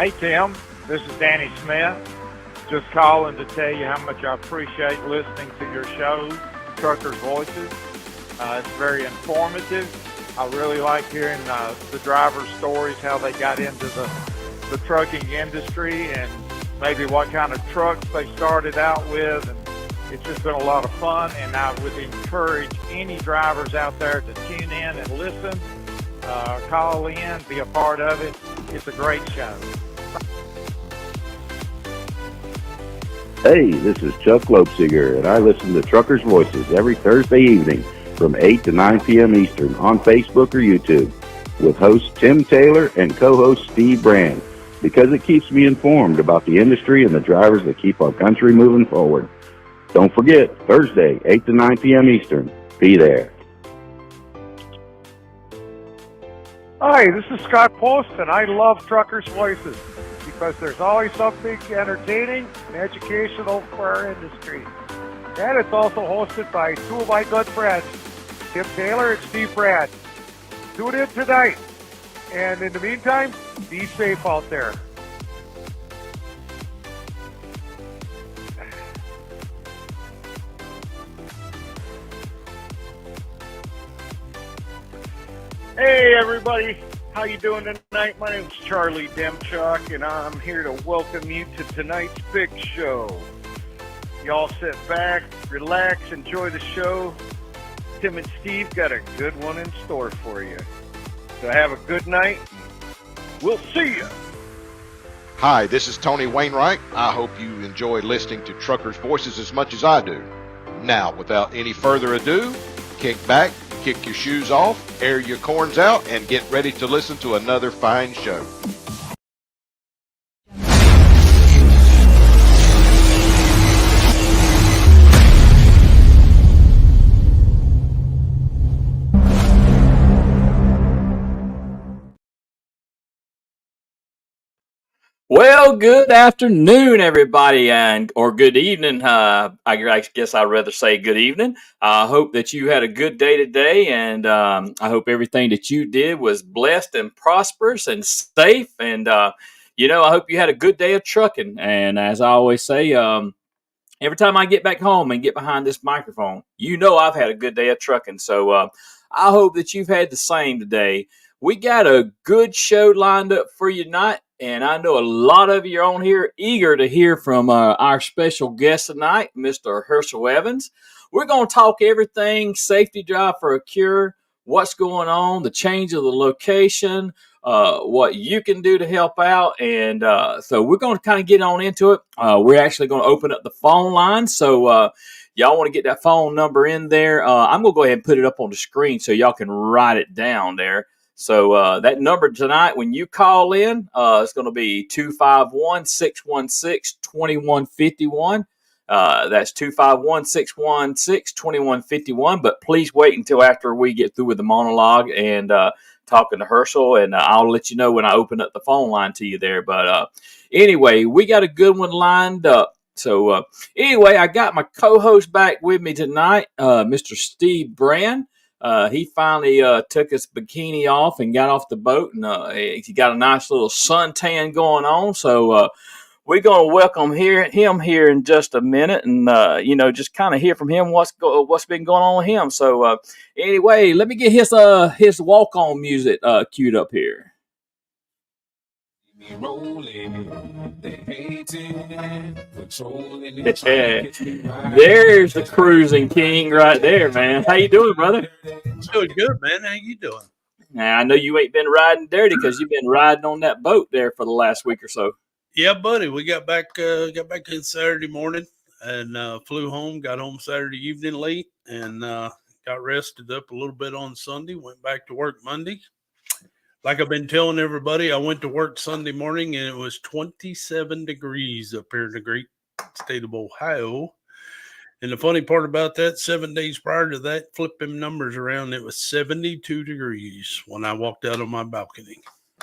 Hey, Tim, this is Danny Smith. Just calling to tell you how much I appreciate listening to your show, Truckers' Voices. It's very informative. I really like hearing the drivers' stories, how they got into the trucking industry and maybe what kind of trucks they started out with. And it's just been a lot of fun, and I would encourage any drivers out there to tune in and listen, call in, be a part of it. It's a great show. Hey, this is Chuck Lopesiger, and I listen to Truckers' Voices every Thursday evening from 8 to 9 p.m. Eastern on Facebook or YouTube with host Tim Taylor and co-host Steve Brand, because it keeps me informed about the industry and the drivers that keep our country moving forward. Don't forget, Thursday, 8 to 9 p.m. Eastern. Be there. Hi, this is Scott Post, and I love Truckers' Voices because there's always something entertaining and educational for our industry. And it's also hosted by two of my good friends, Tim Taylor and Steve Brad. Tune in tonight. And in the meantime, be safe out there. Hey everybody, how you doing tonight? My name's Charlie Demchuk, and I'm here to welcome you to tonight's big show. Y'all sit back, relax, enjoy the show. Tim and Steve got a good one in store for you. So have a good night. We'll see you. Hi, this is Tony Wainwright. I hope you enjoy listening to Truckers' Voices as much as I do. Now, without any further ado, kick back, kick your shoes off, air your corns out, and get ready to listen to another fine show. Well, good afternoon, everybody, or good evening. I guess I'd rather say good evening. I hope that you had a good day today, and I hope everything that you did was blessed and prosperous and safe. And I hope you had a good day of trucking. And as I always say, every time I get back home and get behind this microphone, I've had a good day of trucking. So I hope that you've had the same today. We got a good show lined up for you tonight. And I know a lot of you are on here eager to hear from our special guest tonight, Mr. Hershel Evans. We're going to talk everything Saftey Drive for a Cure, what's going on, the change of the location, what you can do to help out. And so we're going to kind of get on into it. We're actually going to open up the phone line. So y'all want to get that phone number in there. I'm going to go ahead and put it up on the screen so y'all can write it down there. So that number tonight, when you call in, it's going to be 251-616-2151. That's 251-616-2151. But please wait until after we get through with the monologue and talking to Hershel, and I'll let you know when I open up the phone line to you there. But anyway, we got a good one lined up. So anyway, I got my co-host back with me tonight, Mr. Steve Brand. He finally took his bikini off and got off the boat, and he got a nice little suntan going on. So we're going to welcome him here in just a minute, and just kind of hear from him what's been going on with him. So anyway, let me get his walk-on music queued up here. There's the cruising king right there, man. How you doing, brother? Doing good, man. How you doing? Now, I know you ain't been riding dirty because you've been riding on that boat there for the last week or so. Yeah, buddy. We got back in Saturday morning and flew home. Got home Saturday evening late and got rested up a little bit on Sunday. Went back to work Monday. Like I've been telling everybody, I went to work Sunday morning and it was 27 degrees up here in the great state of Ohio. And the funny part about that, 7 days prior to that, flip them numbers around, it was 72 degrees when I walked out on my balcony.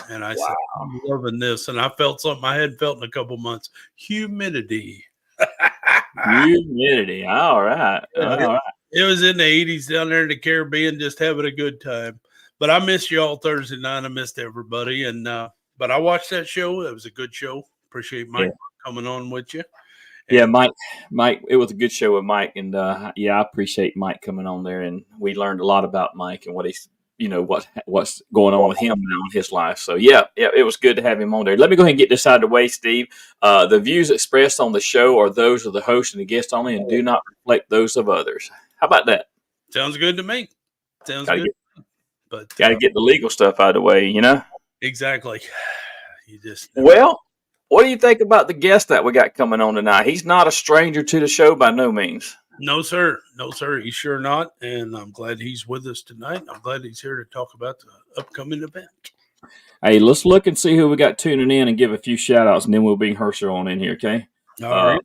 And I said, I'm loving this. And I felt something I hadn't felt in a couple months. Humidity. Humidity. All right. It was in the 80s down there in the Caribbean, just having a good time. But I missed you all Thursday night. I missed everybody. And but I watched that show. It was a good show. Appreciate Mike coming on with you. And yeah, Mike, it was a good show with Mike, and I appreciate Mike coming on there, and we learned a lot about Mike and what he's, what's going on with him now in his life. So it was good to have him on there. Let me go ahead and get this out of the way, Steve. The views expressed on the show are those of the host and the guest only, and do not reflect those of others. How about that? Sounds good to me. Sounds good. But got to get the legal stuff out of the way, Exactly. You just well. What do you think about the guest that we got coming on tonight? He's not a stranger to the show by no means. No, sir. No, sir. He's sure not. And I'm glad he's with us tonight. I'm glad he's here to talk about the upcoming event. Hey, let's look and see who we got tuning in and give a few shout outs, and then we'll bring Hershel on in here, okay? All right.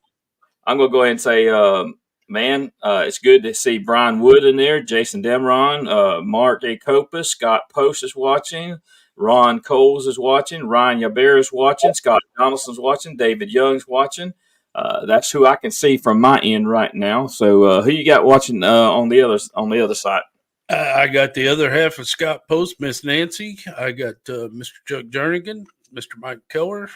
I'm going to go ahead and say, it's good to see Brian Wood in there, Jason Demeron, Mark A. Copus, Scott Post is watching. Ron Coles is watching. Ryan Yabera is watching. Scott Donaldson's watching. David Young's watching. That's who I can see from my end right now. So, who you got watching on the other side? I got the other half of Scott Post, Miss Nancy. I got Mr. Chuck Jernigan, Mr. Mike Keller,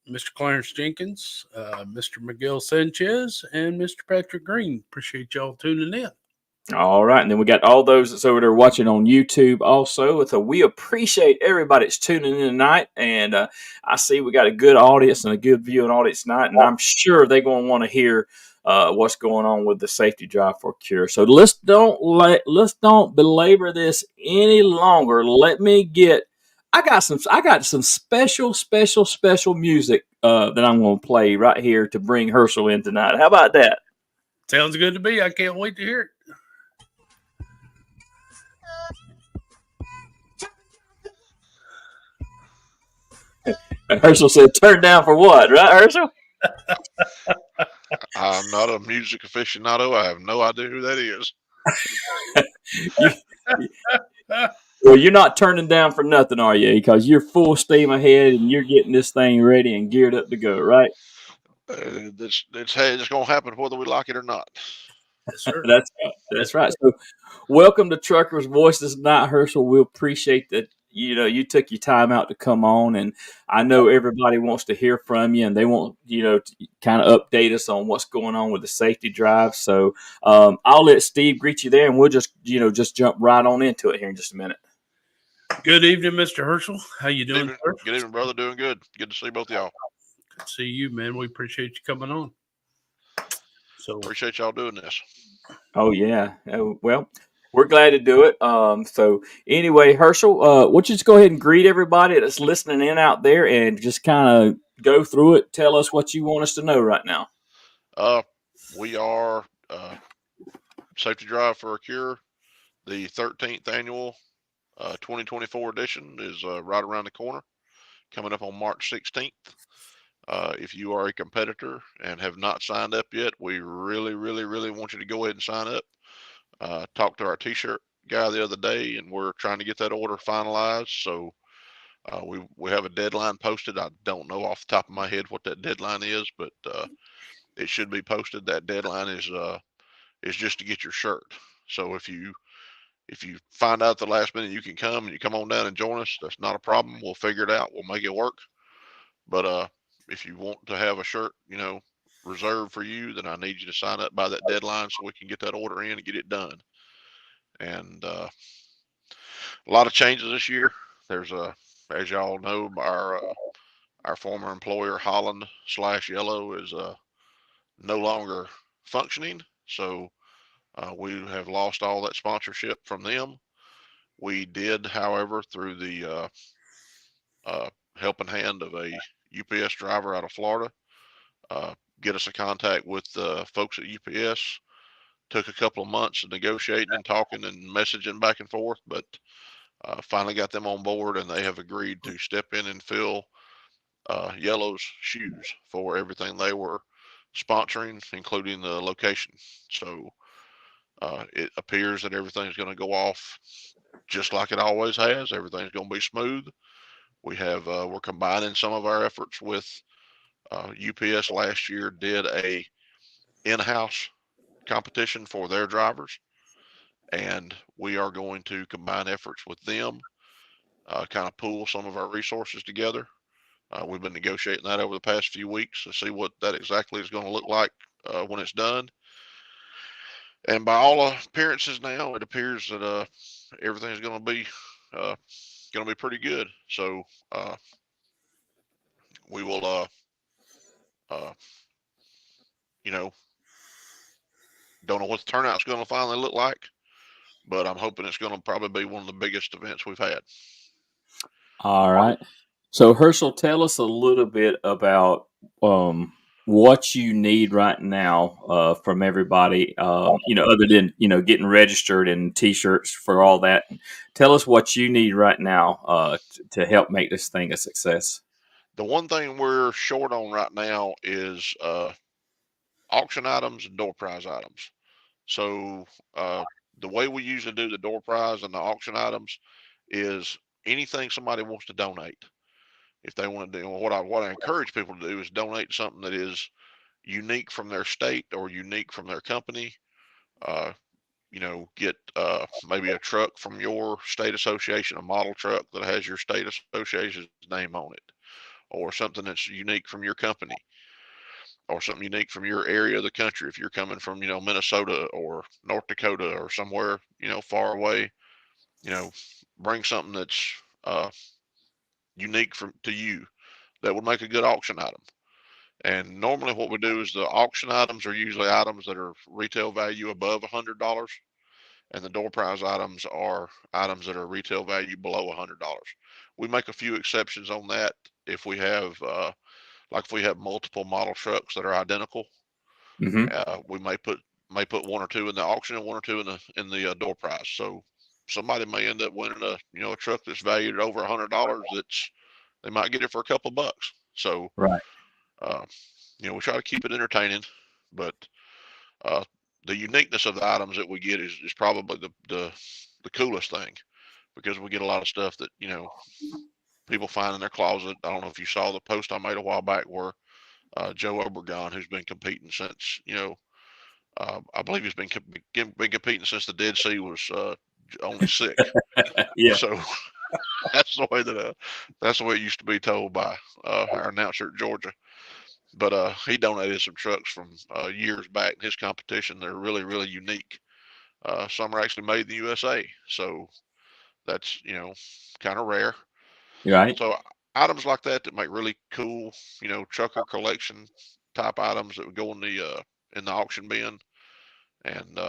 Mr. Clarence Jenkins, Mr. Miguel Sanchez, and Mr. Patrick Green. Appreciate y'all tuning in. All right, and then we got all those that's over there watching on YouTube also. So we appreciate everybody that's tuning in tonight, and I see we got a good audience and a good viewing audience tonight, and I'm sure they're going to want to hear what's going on with the Saftey Drive for Cure. So let's don't belabor this any longer. I got some special music that I'm going to play right here to bring Hershel in tonight. How about that? Sounds good to me. I can't wait to hear it. And Hershel said, "Turn down for what?" Right, Hershel? I'm not a music aficionado. I have no idea who that is. Well, you're not turning down for nothing, are you? Because you're full steam ahead and you're getting this thing ready and geared up to go, right? It's going to happen whether we like it or not. Yes, sir. That's right. So, welcome to Truckers Voices tonight, Hershel. We appreciate that. You took your time out to come on, and I know everybody wants to hear from you, and they want to kind of update us on what's going on with the Saftey Drive. So I'll let Steve greet you there, and we'll just jump right on into it here in just a minute. Good evening, Mr. Hershel. How you doing, sir? Good evening, brother. Doing good. Good to see both of y'all. Good to see you, man. We appreciate you coming on. So appreciate y'all doing this. Oh yeah. Well, we're glad to do it. So anyway, Hershel, why don't you just go ahead and greet everybody that's listening in out there and just kind of go through it. Tell us what you want us to know right now. We are Saftey Drive for a Cure. The 13th annual 2024 edition is right around the corner, coming up on March 16th. If you are a competitor and have not signed up yet, we really, really, really want you to go ahead and sign up. Talked to our t-shirt guy the other day, and we're trying to get that order finalized. So we have a deadline posted. I don't know off the top of my head what that deadline is, but it should be posted. That deadline is just to get your shirt. So if you find out at the last minute you can come and you come on down and join us, that's not a problem. We'll figure it out. We'll make it work. But if you want to have a shirt, reserved for you, then I need you to sign up by that deadline so we can get that order in and get it done. And a lot of changes this year. There's as y'all know, our former employer Holland / Yellow is no longer functioning. So we have lost all that sponsorship from them. We did, however, through the helping hand of a UPS driver out of Florida, get us a contact with the folks at UPS. Took a couple of months of negotiating and talking and messaging back and forth, but finally got them on board, and they have agreed to step in and fill Yellow's shoes for everything they were sponsoring, including the location. So it appears that everything's going to go off just like it always has. Everything's going to be smooth. We're combining some of our efforts with UPS last year did a in-house competition for their drivers, and we are going to combine efforts with them kind of pool some of our resources together. We've been negotiating that over the past few weeks to see what that exactly is going to look like when it's done. And by all appearances now, it appears that everything's going to be pretty good. So we will, you know, don't know what the turnout's going to finally look like, but I'm hoping it's going to probably be one of the biggest events we've had. All right. So Herschel, tell us a little bit about what you need right now from everybody. Other than getting registered and T-shirts for all that. Tell us what you need right now to help make this thing a success. The one thing we're short on right now is auction items and door prize items. So the way we usually do the door prize and the auction items is anything somebody wants to donate. If they want to do what I encourage people to do is donate something that is unique from their state or unique from their company. Get maybe a truck from your state association, a model truck that has your state association's name on it, or something that's unique from your company, or something unique from your area of the country. If you're coming from, Minnesota or North Dakota or somewhere, far away, bring something that's unique to you that would make a good auction item. And normally what we do is the auction items are usually items that are retail value above $100, and the door prize items are items that are retail value below $100. We make a few exceptions on that if we have if we have multiple model trucks that are identical. We may put one or two in the auction and one or two in the door prize. So somebody may end up winning a truck that's valued at over $100. They might get it for a couple of bucks. So right. We try to keep it entertaining, but the uniqueness of the items that we get is probably the coolest thing, because we get a lot of stuff that people find in their closet. I don't know if you saw the post I made a while back where Joe Obregon, who's been competing since I believe he's been competing since the Dead Sea was only sick. Yeah. So that's the way it used to be told by our announcer at Georgia. But he donated some trucks from years back. His competition, they're really, really unique. Some are actually made in the USA, so that's kind of rare. Right. So items like that make really cool, trucker collection type items that would go in the auction bin, and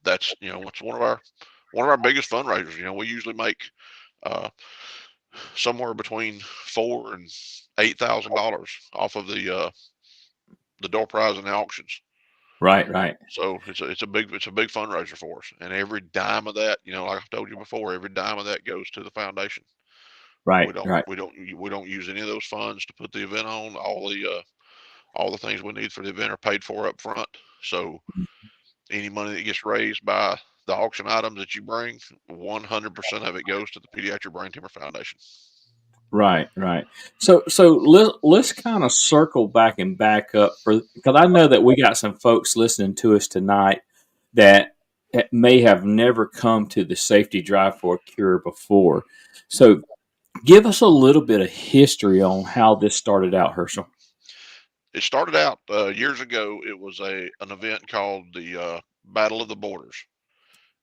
that's it's one of our biggest fundraisers. We usually make somewhere between $4,000 and $8,000 off of the door prize and the auctions. Right. So it's a big fundraiser for us, and every dime of that, like I've told you before, every dime of that goes to the foundation. Right. We don't use any of those funds to put the event on. All the things we need for the event are paid for up front. So any money that gets raised by the auction items that you bring, 100% of it goes to the Pediatric Brain Tumor Foundation. Right. So let's kind of circle back up because I know that we got some folks listening to us tonight that may have never come to the Saftey Drive for a Cure before. So give us a little bit of history on how this started out, Herschel. It started out years ago. It was an event called the Battle of the Borders,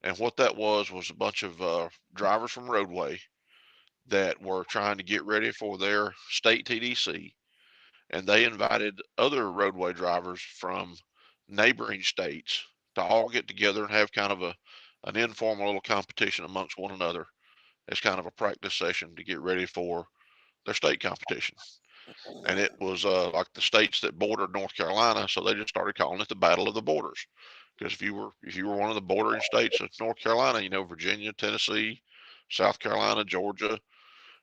and what that was a bunch of drivers from Roadway that were trying to get ready for their state TDC, and they invited other roadway drivers from neighboring states to all get together and have kind of an informal little competition amongst one another as kind of a practice session to get ready for their state competition. And it was like the states that bordered North Carolina, so they just started calling it the Battle of the Borders. Because if you were one of the bordering states of North Carolina, Virginia, Tennessee, South Carolina, Georgia,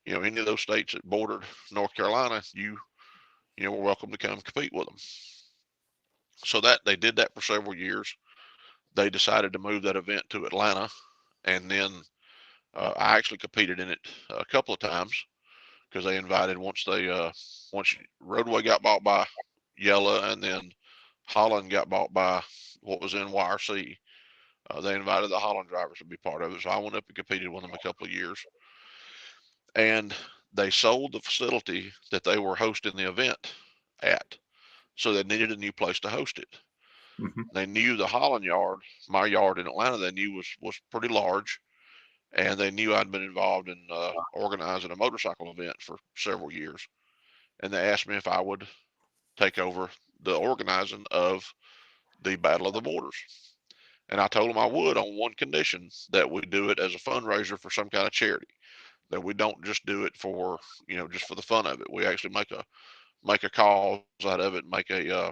any of those states that bordered North Carolina, you were welcome to come compete with them. So that they did that for several years. They decided to move that event to Atlanta, and then I actually competed in it a couple of times because they invited once Roadway got bought by Yella, and then Holland got bought by what was NYRC. They invited the Holland drivers to be part of it, so I went up and competed with them a couple of years. And they sold the facility that they were hosting the event at, so they needed a new place to host it. Mm-hmm. They knew the Holland yard, my yard in Atlanta, they knew was pretty large, and they knew I'd been involved in organizing a motorcycle event for several years. And they asked me if I would take over the organizing of the Battle of the Borders. And I told them I would on one condition, that we do it as a fundraiser for some kind of charity. That we don't just do it for, just for the fun of it. We actually make a cause out of it, make a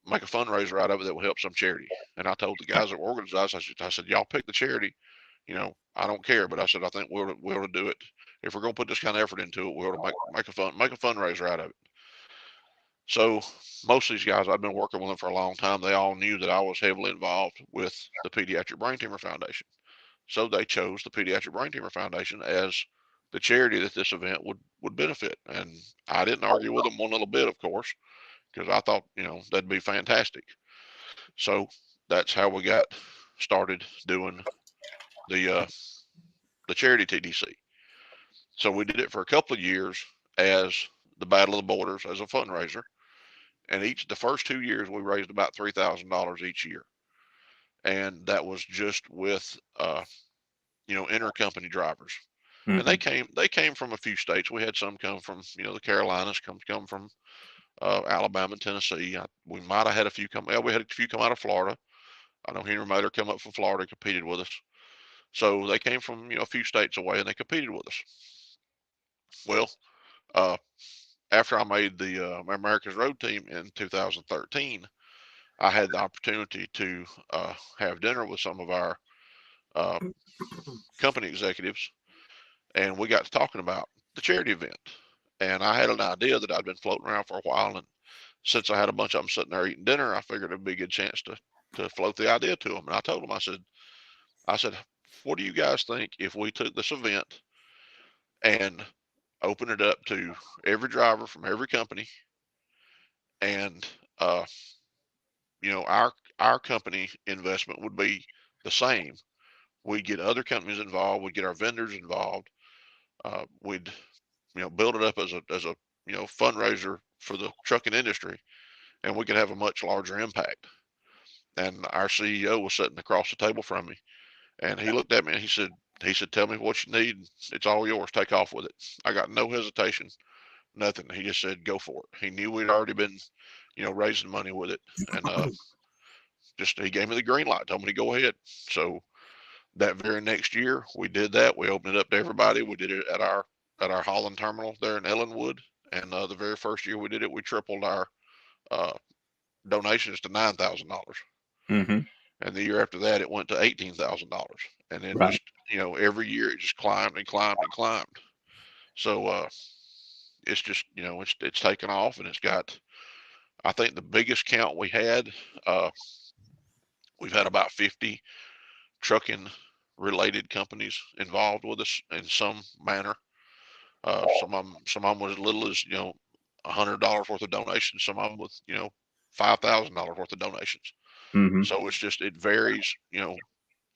fundraiser out of it that will help some charity. And I told the guys that organized, I said, y'all pick the charity. I don't care, but I said, I think we ought to do it. If we're going to put this kind of effort into it, we ought to make a fundraiser out of it. So most of these guys, I've been working with them for a long time. They all knew that I was heavily involved with the Pediatric Brain Tumor Foundation. So they chose the Pediatric Brain Tumor Foundation as the charity that this event would benefit. And I didn't argue with them one little bit, of course, because I thought, that'd be fantastic. So that's how we got started doing the charity TDC. So we did it for a couple of years as the Battle of the Borders as a fundraiser. And the first 2 years, we raised about $3,000 each year. And that was just with, intercompany drivers. Mm-hmm. And they came from a few states. We had some come from, the Carolinas, come from Alabama and Tennessee. We might have had a few come. Yeah, we had a few come out of Florida. I know Henry Motor come up from Florida and competed with us. So they came from, a few states away, and they competed with us. Well, after I made the America's Road team in 2013, I had the opportunity to have dinner with some of our company executives, and we got to talking about the charity event. And I had an idea that I'd been floating around for a while, and since I had a bunch of them sitting there eating dinner, I figured it'd be a good chance to float the idea to them. And I told them, I said, what do you guys think if we took this event and opened it up to every driver from every company, and our company investment would be the same. We'd get other companies involved. We'd get our vendors involved. We'd build it up as a fundraiser for the trucking industry, and we could have a much larger impact. And our CEO was sitting across the table from me, and he looked at me and he said, tell me what you need. It's all yours. Take off with it. I got no hesitation, nothing. He just said, go for it. He knew we'd already been, raising money with it. And he gave me the green light, told me to go ahead. So that very next year we did that. We opened it up to everybody. We did it at our Holland terminal there in Ellenwood. And the very first year we did it, we tripled our donations to $9,000. Mm-hmm. And the year after that, it went to $18,000. And then right. just, every year it just climbed and climbed and climbed. So it's just, it's taken off, and it's got, I think the biggest count we had, we've had about 50 trucking related companies involved with us in some manner. Some of them was as little as, $100 worth of donations. Some of them with, $5,000 worth of donations. Mm-hmm. So it varies,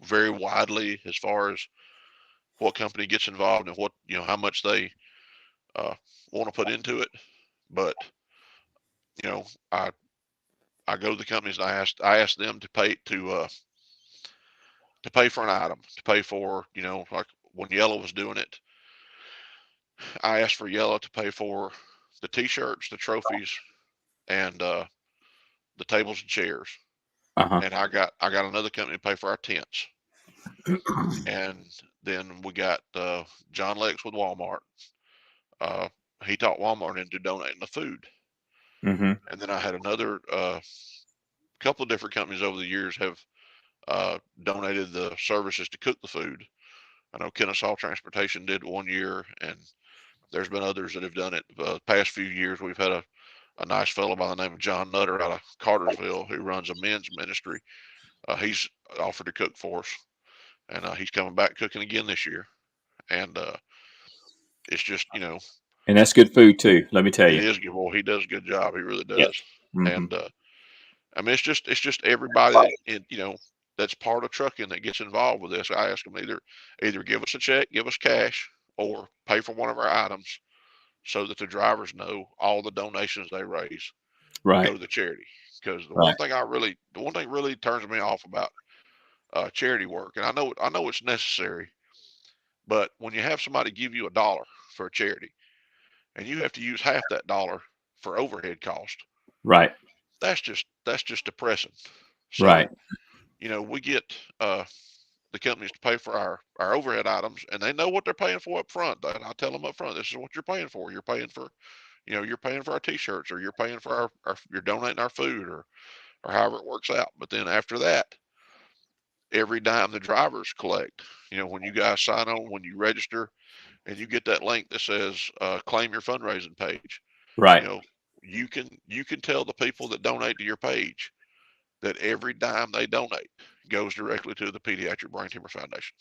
very widely as far as what company gets involved and what, how much they want to put into it. But, I go to the companies and I ask them to pay for an item, to pay for, like when Yellow was doing it, I asked for Yellow to pay for the t-shirts, the trophies, and the tables and chairs. Uh-huh. And I got another company to pay for our tents. And then we got John Lex with Walmart. He talked Walmart into donating the food. Mm-hmm. And then I had another couple of different companies over the years have donated the services to cook the food. I know Kennesaw Transportation did one year, and there's been others that have done it. The past few years, we've had a nice fellow by the name of John Nutter out of Cartersville who runs a men's ministry. He's offered to cook for us, and he's coming back cooking again this year. And it's just, and that's good food too. Let me tell you, it is good. Well, he does a good job. He really does. Yep. Mm-hmm. And I mean, it's just everybody, that's part of trucking that gets involved with this, I ask them either give us a check, give us cash, or pay for one of our items so that the drivers know all the donations they raise go to Right. the charity. Because Right. the one thing really turns me off about charity work, and I know it's necessary, but when you have somebody give you $1 for a charity, and you have to use half that dollar for overhead cost, Right. that's just depressing. Right. So we get the companies to pay for our overhead items, and they know what they're paying for up front. And I tell them up front, this is what you're paying for. You're paying for you're paying for our t-shirts, or you're paying for you're donating our food, or however it works out. But then after that, every dime the drivers collect, when you guys sign on, when you register, and you get that link that says claim your fundraising page, you Right. know, you can tell the people that donate to your page that every dime they donate goes directly to the Pediatric Brain Tumor Foundation.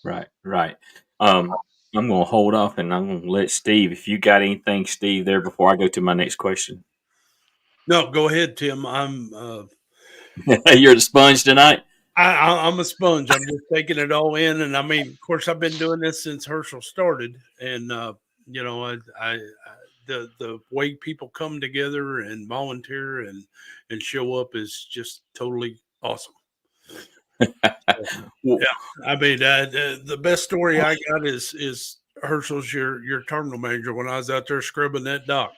Right. Right. I'm going to hold off and I'm going to let Steve, if you got anything, Steve, there before I go to my next question. No, go ahead, Tim. You're the sponge tonight. I'm a sponge. I'm just taking it all in, and I mean, of course, I've been doing this since Hershel started, and the way people come together and volunteer and show up is just totally awesome. Well, Yeah, I mean, the best story I got is Hershel's your terminal manager when I was out there scrubbing that dock.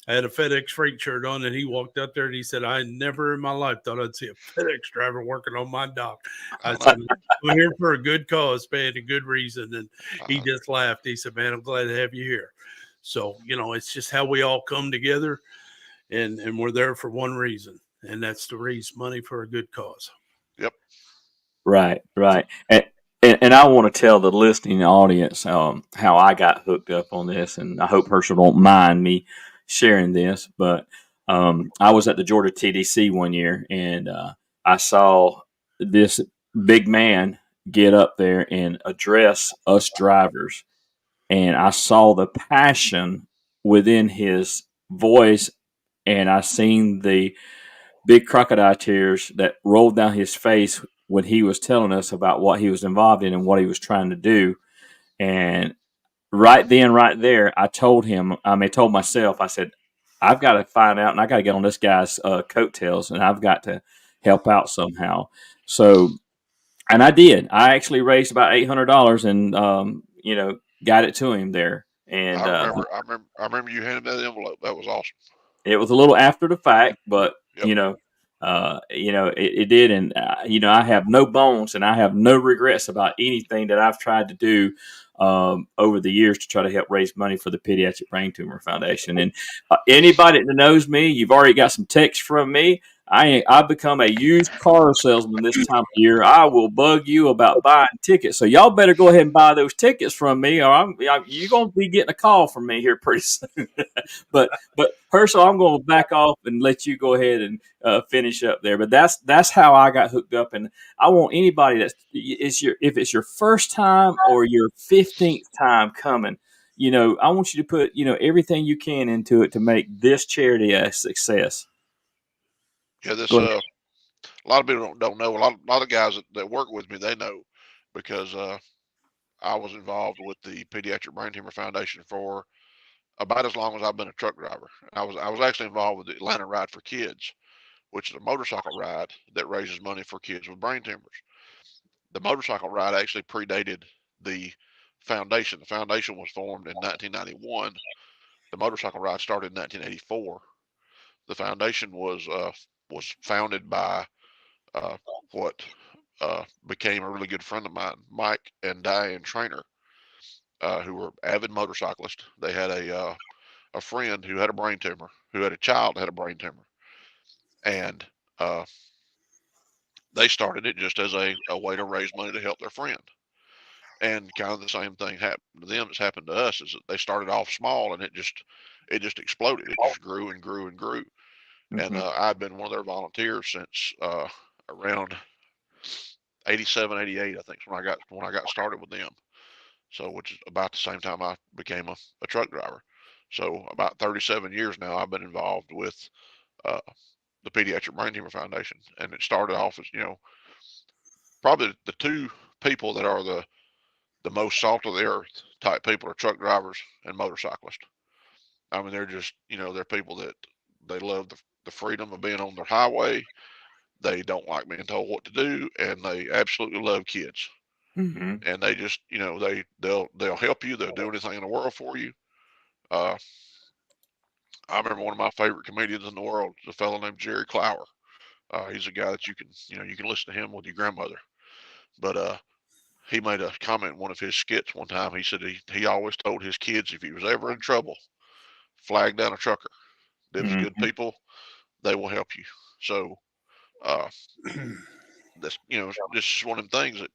I had a FedEx freight shirt on, and he walked out there and he said, "I never in my life thought I'd see a FedEx driver working on my dock." I said, "I'm here for a good cause, man, a good reason." And he just laughed. He said, "Man, I'm glad to have you here." So it's just how we all come together, and we're there for one reason, and that's to raise money for a good cause. Yep. right. Right. And I want to tell the listening audience how I got hooked up on this, and I hope Hershel don't mind me sharing this. But I was at the Georgia TDC one year, and I saw this big man get up there and address us drivers, and I saw the passion within his voice, and I seen the big crocodile tears that rolled down his face when he was telling us about what he was involved in and what he was trying to do. And right then, right there, I told him, told myself, I said, I've got to find out and I got to get on this guy's coattails and I've got to help out somehow. So, and I did. I actually raised about $800 and, got it to him there. And I remember you handed that envelope. That was awesome. it was a little after the fact, but Yep. it did, and I have no bones and I have no regrets about anything that I've tried to do over the years to try to help raise money for the Pediatric Brain Tumor Foundation. And anybody that knows me, you've already got some text from me. I've become a used car salesman this time of year. I will bug you about buying tickets, so y'all better go ahead and buy those tickets from me, or you're going to be getting a call from me here pretty soon. But Hershel, I'm going to back off and let you go ahead and finish up there. But that's how I got hooked up, and I want anybody if it's your first time or your 15th time coming, I want you to put everything you can into it to make this charity a success. Yeah, a lot of people don't know. A lot of guys that work with me, they know, because I was involved with the Pediatric Brain Tumor Foundation for about as long as I've been a truck driver. I was actually involved with the Atlanta Ride for Kids, which is a motorcycle ride that raises money for kids with brain tumors. The motorcycle ride actually predated the foundation. The foundation was formed in 1991. The motorcycle ride started in 1984. The foundation was founded by what became a really good friend of mine, Mike and Diane Trainer, who were avid motorcyclists. They had a friend who had a brain tumor, who had a child that had a brain tumor, and they started it just as a way to raise money to help their friend. And kind of the same thing happened to them as happened to us, is that they started off small and it just exploded. It just grew and grew and grew. Mm-hmm. And I've been one of their volunteers since around 87, 88, I think, when I got started with them. So, which is about the same time I became a truck driver. So, about 37 years now, I've been involved with uh, the Pediatric Brain Tumor Foundation, and it started off as probably the two people that are the most salt of the earth type people are truck drivers and motorcyclists. I mean, they're just, they're people that they love the freedom of being on their highway. They don't like being told what to do, and they absolutely love kids. Mm-hmm. And they just, they'll help you. They'll do anything in the world for you. Uh, I remember one of my favorite comedians in the world is a fellow named Jerry Clower. He's a guy that you can listen to him with your grandmother. But he made a comment in one of his skits one time. He said he always told his kids if he was ever in trouble, flag down a trucker. Them's good Mm-hmm. people. They will help you. So uh, that's just one of them things that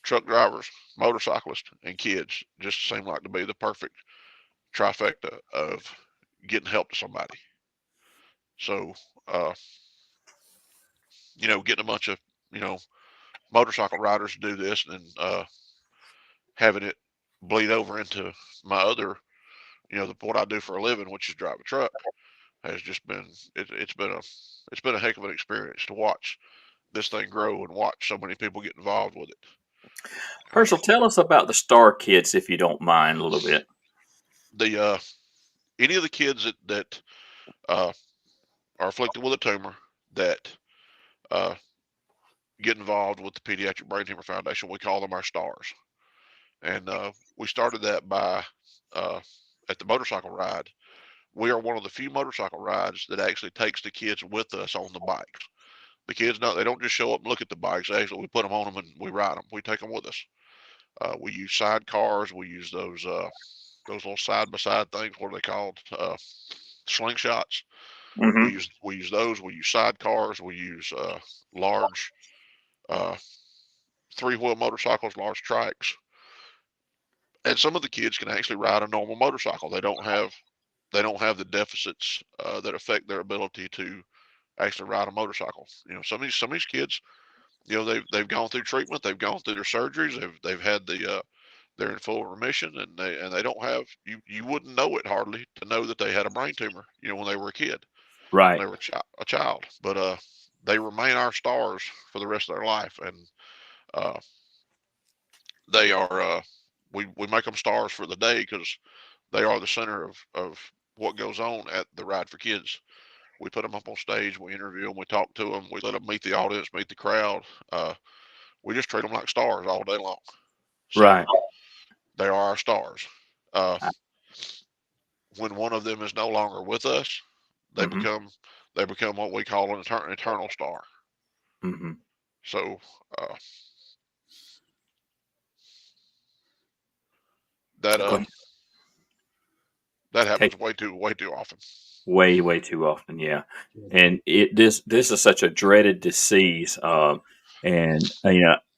truck drivers, motorcyclists, and kids just seem like to be the perfect trifecta of getting help to somebody. So getting a bunch of motorcycle riders to do this and having it bleed over into my other what I do for a living, which is drive a truck, has just been it's been a heck of an experience to watch this thing grow and watch so many people get involved with it. Hershel, tell us about the Star Kids, if you don't mind, a little bit. The any of the kids that are afflicted with a tumor that get involved with the Pediatric Brain Tumor Foundation, we call them our stars. And we started that by at the motorcycle ride. We are one of the few motorcycle rides that actually takes the kids with us on the bikes. The kids they don't just show up and look at the bikes. Actually, we put them on them and we ride them. We take them with us. We use sidecars. We use those little side by side things. What are they called? Slingshots. Mm-hmm. We use those. We use sidecars. We use large 3-wheel motorcycles, large trikes. And some of the kids can actually ride a normal motorcycle. They don't have the deficits that affect their ability to actually ride a motorcycle. Some of these kids, they've gone through treatment, they've gone through their surgeries, they've had they're in full remission, and they don't have you wouldn't know it hardly to know that they had a brain tumor. When they were a kid, when Right. they were a child, but they remain our stars for the rest of their life, and they are we make them stars for the day because they are the center of what goes on at the Ride for Kids. We put them up on stage, we interview them, we talk to them, we let them meet the audience, meet the crowd. We just treat them like stars all day long. So Right. they are our stars. Uh, when one of them is no longer with us, they Mm-hmm. become what we call an eternal star. Mm-hmm. So that that happens way too often. Way too often, yeah. And this is such a dreaded disease, and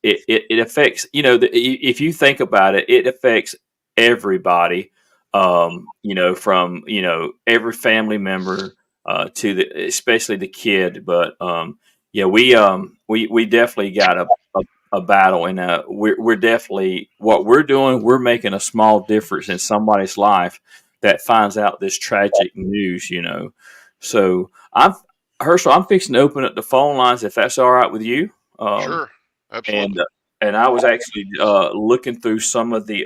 it affects if you think about it, it affects everybody, from every family member to especially the kid. But yeah, we definitely got a battle, and we're definitely what we're doing. We're making a small difference in somebody's life that finds out this tragic news. So Hershel, I'm fixing to open up the phone lines if that's all right with you. Sure, And absolutely. I was actually looking through some of the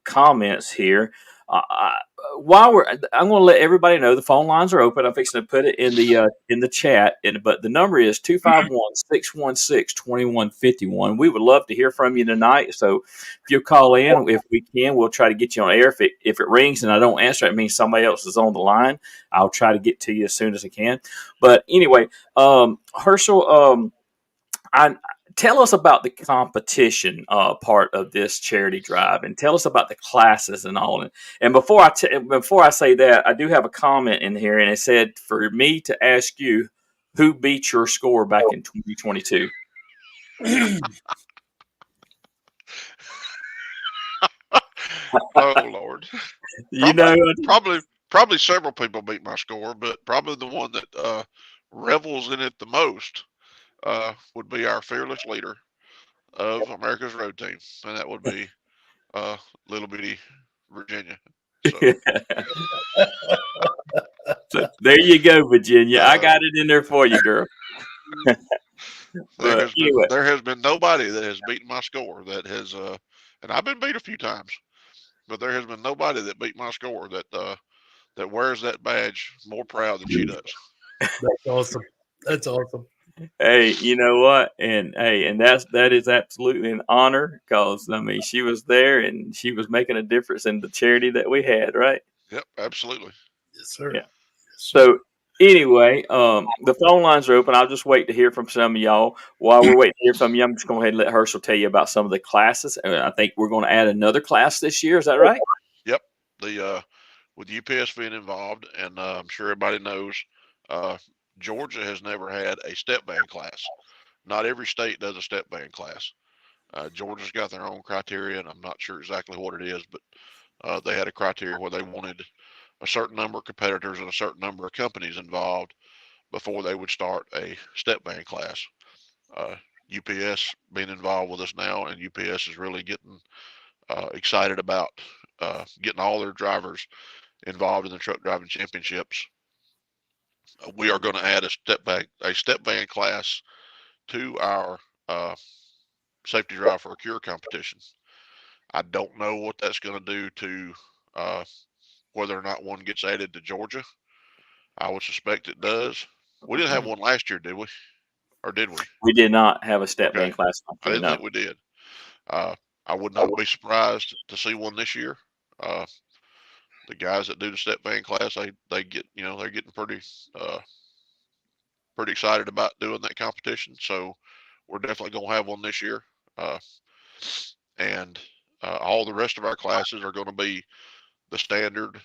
comments here. I'm going to let everybody know the phone lines are open. I'm fixing to put it in the chat, but the number is 251-616-2151. We would love to hear from you tonight. So if you call in, if we can, we'll try to get you on air. If it rings and I don't answer, it means somebody else is on the line. I'll try to get to you as soon as I can. But anyway, Hershel, tell us about the competition part of this charity drive, and tell us about the classes and all. And before I say that, I do have a comment in here, and it said for me to ask you who beat your score back in 2022. Oh Lord, You probably know, probably several people beat my score, but probably the one that revels in it the most would be our fearless leader of America's road team, and that would be uh, little bitty Virginia. So so there you go, Virginia. I uh, got it in there for you, girl. But anyway, There has been nobody that has beaten my score that has and I've been beat a few times, but there has been nobody that beat my score that wears that badge more proud than she does. That's awesome. That's awesome. hey, you know what? And that is absolutely an honor because I mean she was there and she was making a difference in the charity that we had, right? Yep, absolutely. Yes, sir. Yeah. Yes, sir. So anyway, the phone lines are open. I'll just wait to hear from some of y'all. While we're waiting to hear from you, I'm just going to go ahead and let Hershel tell you about some of the classes. I think we're going to add another class this year. Is that right? Yep. The with UPS being involved, and I'm sure everybody knows, uh, Georgia has never had a step band class. Not every state does a step band class. Georgia's got their own criteria, and I'm not sure exactly what it is, but they had a criteria where they wanted a certain number of competitors and a certain number of companies involved before they would start a step band class. UPS being involved with us now, and UPS is really getting excited about getting all their drivers involved in the truck driving championships. We are going to add a step band class to our Saftey Drive for a Cure competition. I don't know what that's going to do to whether or not one gets added to Georgia. I would suspect it does. We didn't have one last year, did we? Or did we? We did not have a step band class. I didn't think we did. I would not be surprised to see one this year. The guys that do the step band class, they get, they're getting pretty excited about doing that competition. So we're definitely going to have one this year. And all the rest of our classes are going to be the standard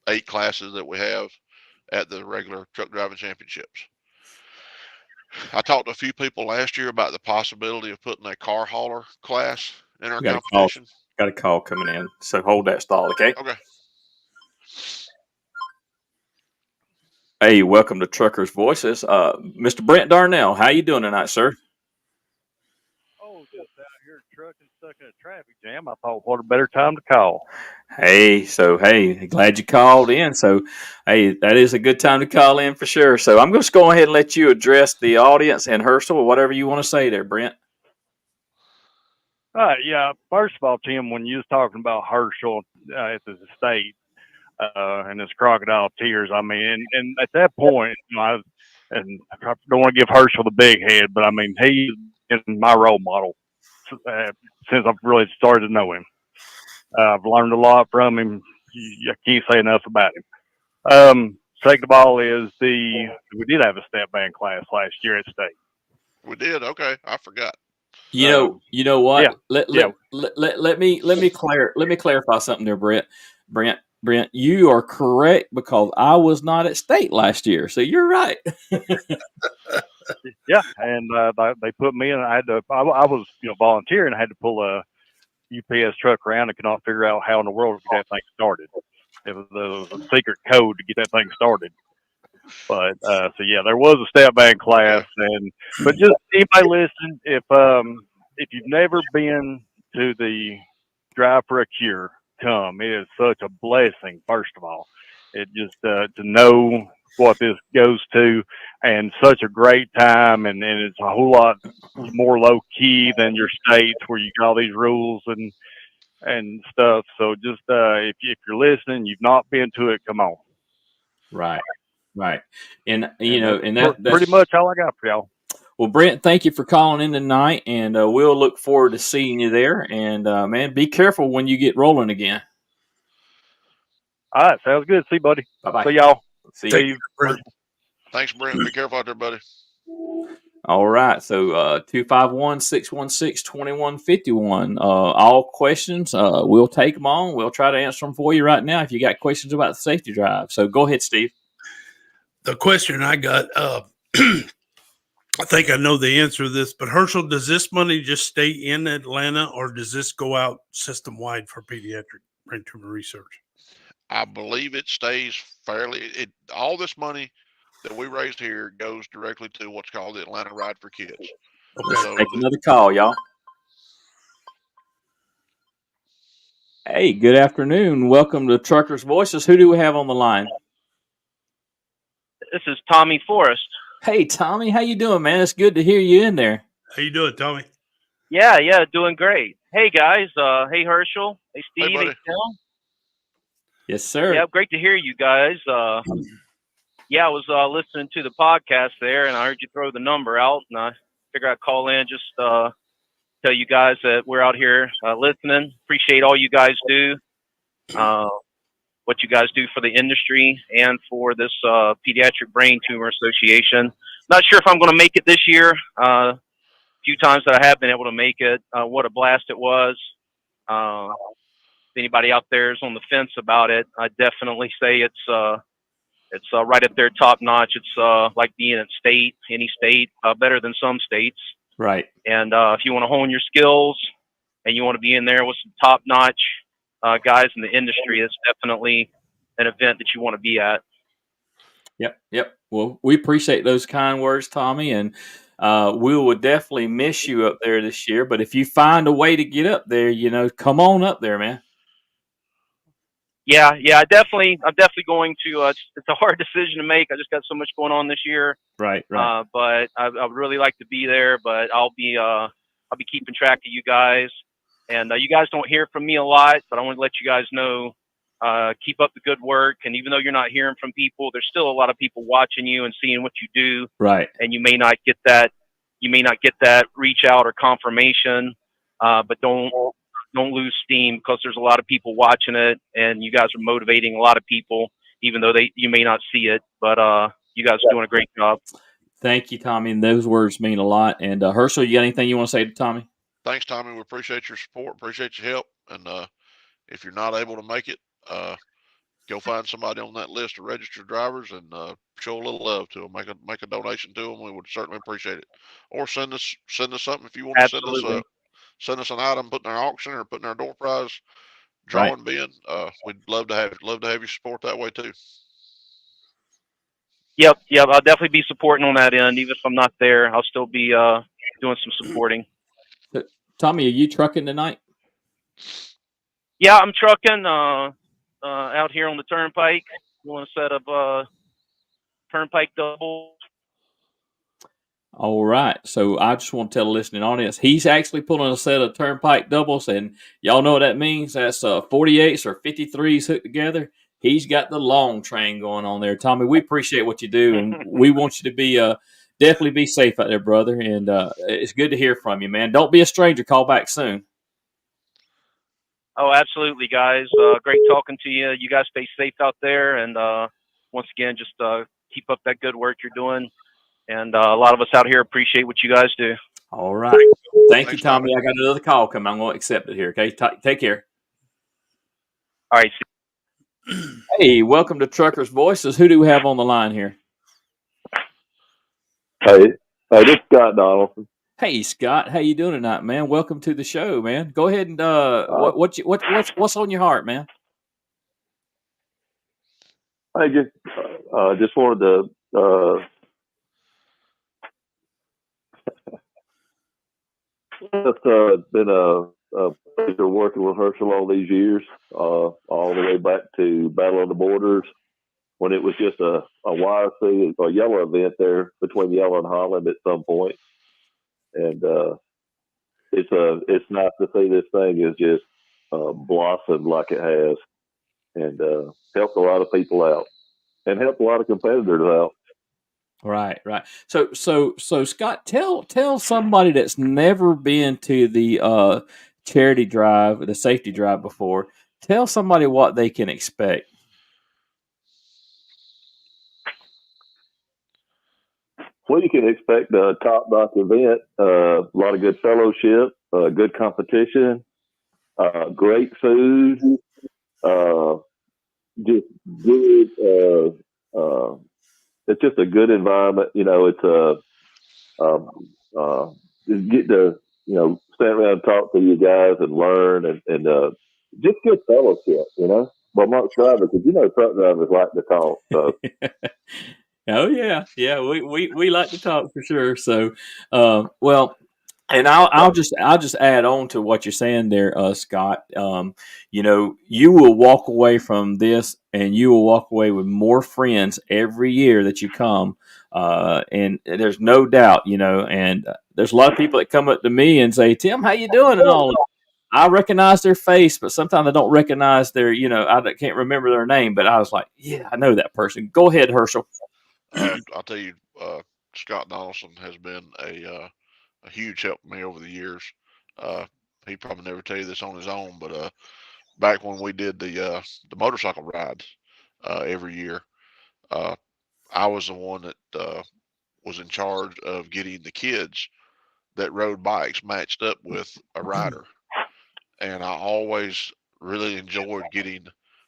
8 classes that we have at the regular truck driving championships. I talked to a few people last year about the possibility of putting a car hauler class in our competition. Got a call coming in, so hold that stall, okay? Okay. Hey, welcome to Truckers Voices. Mr. Brent Darnell, how you doing tonight, sir? Oh, just out here trucking, stuck in a traffic jam. I thought, what a better time to call. Hey, glad you called in. So, hey, that is a good time to call in for sure. So, I'm just going ahead and let you address the audience and Hershel, whatever you want to say there, Brent. Yeah. First of all, Tim, when you was talking about Hershel at the state and his crocodile tears, I mean, and at that point, I don't want to give Hershel the big head, but I mean, he's been my role model since I've really started to know him. I've learned a lot from him. I can't say enough about him. Second of all is we did have a step band class last year at state. We did. Okay, I forgot. You know what? Yeah. Let me clarify something there, Brent, you are correct because I was not at state last year, so you're right. Yeah, and they put me in. I was volunteering. I had to pull a UPS truck around and could not figure out how in the world to get that thing started. It was a secret code to get that thing started. But so yeah, there was a step band class, but just anybody listening, if you've never been to the Drive for a Cure, come. It is such a blessing. First of all, it just to know what this goes to, and such a great time, and it's a whole lot more low key than your states where you got all these rules and stuff. So just if you're listening, you've not been to it, come on. Right. And that's pretty much all I got for y'all. Well, Brent, thank you for calling in tonight, and we'll look forward to seeing you there. And man, be careful when you get rolling again. All right, sounds good. See you, buddy. Bye-bye. See y'all. See you. Brent. Thanks, Brent. Be careful out there, buddy. All right. So 251-616-2151. All questions, we'll take them on. We'll try to answer them for you right now if you got questions about the Saftey Drive. So go ahead, Steve. The question I got, I think I know the answer to this, but Hershel, does this money just stay in Atlanta or does this go out system wide for pediatric brain tumor research? I believe it stays fairly. All this money that we raised here goes directly to what's called the Atlanta Ride for Kids. Okay. So take another call, y'all. Hey, good afternoon. Welcome to Truckers Voices. Who do we have on the line? This is Tommy Forrest. Hey, Tommy, how you doing, man? It's good to hear you in there. How you doing, Tommy? Yeah, doing great. Hey guys, hey Herschel, hey Hey, Steve, hey buddy. Tim. Yes, sir. Yeah, great to hear you guys. Yeah, I was listening to the podcast there, and I heard you throw the number out, and I figured I'd call in just tell you guys that we're out here listening. Appreciate all you guys do, what you guys do for the industry and for this pediatric brain tumor association. Not sure if I'm going to make it this year. Few times that I have been able to make it. What a blast it was. If anybody out there is on the fence about it, I definitely say it's right up there, top notch. It's like being at any state, better than some states. Right. And if you want to hone your skills and you want to be in there with some top notch guys in the industry, it's definitely an event that you want to be at. Yep. Well, we appreciate those kind words, Tommy, and we will definitely miss you up there this year. But if you find a way to get up there, come on up there, man. Yeah, I'm definitely going to. It's a hard decision to make. I just got so much going on this year. Right. But I would really like to be there. But I'll be keeping track of you guys, and you guys don't hear from me a lot, but I want to let you guys know. Keep up the good work, and even though you're not hearing from people, there's still a lot of people watching you and seeing what you do. Right. And you may not get that reach out or confirmation, but don't lose steam, because there's a lot of people watching it, and you guys are motivating a lot of people, even though you may not see it. But you guys are doing a great job. Thank you, Tommy. And those words mean a lot. And Herschel, you got anything you want to say to Tommy? Thanks, Tommy. We appreciate your support, appreciate your help. And if you're not able to make it, go find somebody on that list of registered drivers and show a little love to them. Make a donation to them. We would certainly appreciate it. Or send us something if you want to send us an item, put in our auction or put in our door prize drawing bin. We'd love to have you support that way too. Yep. I'll definitely be supporting on that end. Even if I'm not there, I'll still be doing some supporting. Tommy, are you trucking tonight? Yeah, I'm trucking out here on the turnpike. Doing a set of turnpike doubles. All right. So I just want to tell the listening audience, he's actually pulling a set of turnpike doubles, and y'all know what that means. That's 48s or 53s hooked together. He's got the long train going on there. Tommy, we appreciate what you do, and we want you to be definitely be safe out there, brother. And it's good to hear from you, man. Don't be a stranger. Call back soon. Oh, absolutely, guys. Great talking to you. You guys stay safe out there, and once again, just keep up that good work you're doing. And a lot of us out here appreciate what you guys do. All right. Thanks, you, Tommy. I got another call coming. I'm going to accept it here. Okay. Take care. All right. Hey, welcome to Truckers Voices. Who do we have on the line here? Hey, this is Scott Donaldson. Hey, Scott. How you doing tonight, man? Welcome to the show, man. Go ahead and what's on your heart, man? I just wanted to it's been a pleasure working with Hershel all these years, all the way back to Battle of the Borders, when it was just a YRC, a yellow event there between Yellow and Holland at some point. And it's nice to see this thing is just blossomed like it has, and helped a lot of people out and helped a lot of competitors out. Right. So Scott, tell somebody that's never been to the charity drive, the safety drive before. Tell somebody what they can expect. Well, you can expect a top-notch event, a lot of good fellowship, good competition, great food, just good. It's just a good environment. It's just get to stand around and talk to you guys and learn and just good fellowship. But amongst drivers, because truck drivers like to talk. So. Oh yeah, we like to talk for sure. So, well, and I'll just add on to what you're saying there, Scott. You will walk away from this, and you will walk away with more friends every year that you come And there's no doubt, and there's a lot of people that come up to me and say, Tim, how you doing? And all. I recognize their face, but sometimes I don't recognize their, I can't remember their name, but I was like, yeah, I know that person. Go ahead, Hershel. I'll tell you, Scott Donaldson has been a huge help to me over the years. He'd probably never tell you this on his own, but back when we did the motorcycle rides every year, I was the one that was in charge of getting the kids that rode bikes matched up with a rider. And I always really enjoyed getting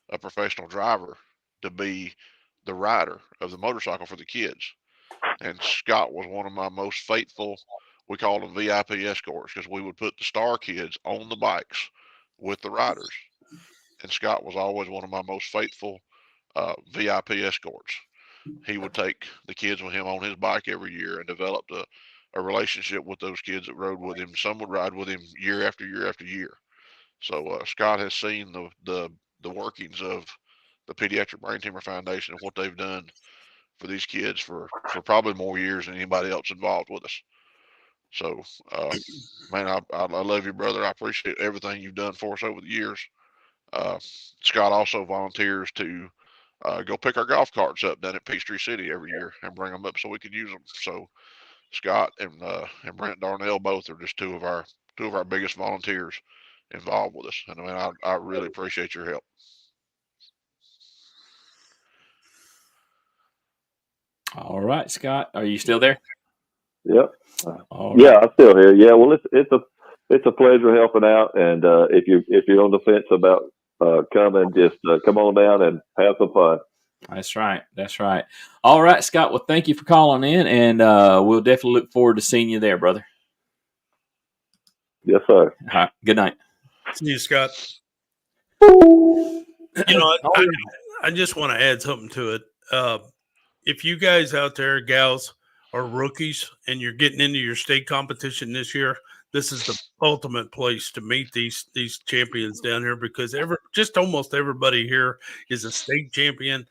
a professional driver to be the rider of the motorcycle for the kids. And Scott was one of my most faithful, we called them VIP escorts, because we would put the star kids on the bikes with the riders. And Scott was always one of my most faithful VIP escorts. He would take the kids with him on his bike every year and developed a relationship with those kids that rode with him. Some would ride with him year after year after year. So Scott has seen the workings of the Pediatric Brain Tumor Foundation and what they've done for these kids for probably more years than anybody else involved with us. So, man, I love you, brother. I appreciate everything you've done for us over the years. Scott also volunteers to go pick our golf carts up down at Peachtree City every year and bring them up so we can use them. So Scott and Brent Darnell both are just two of our biggest volunteers involved with us. And I mean, I really appreciate your help. All right, Scott, are you still there? Yep. All Yeah, right. I'm still here. Yeah, well, it's a pleasure helping out, and if you're on the fence about coming, just come on down and have some fun. That's right. That's right. All right, Scott. Well, thank you for calling in, and we'll definitely look forward to seeing you there, brother. Yes, sir. All right. Good night. See you, Scott. I just want to add something to it. If you guys out there, gals, are rookies and you're getting into your state competition this year, this is the ultimate place to meet these champions down here, because just almost everybody here is a state champion,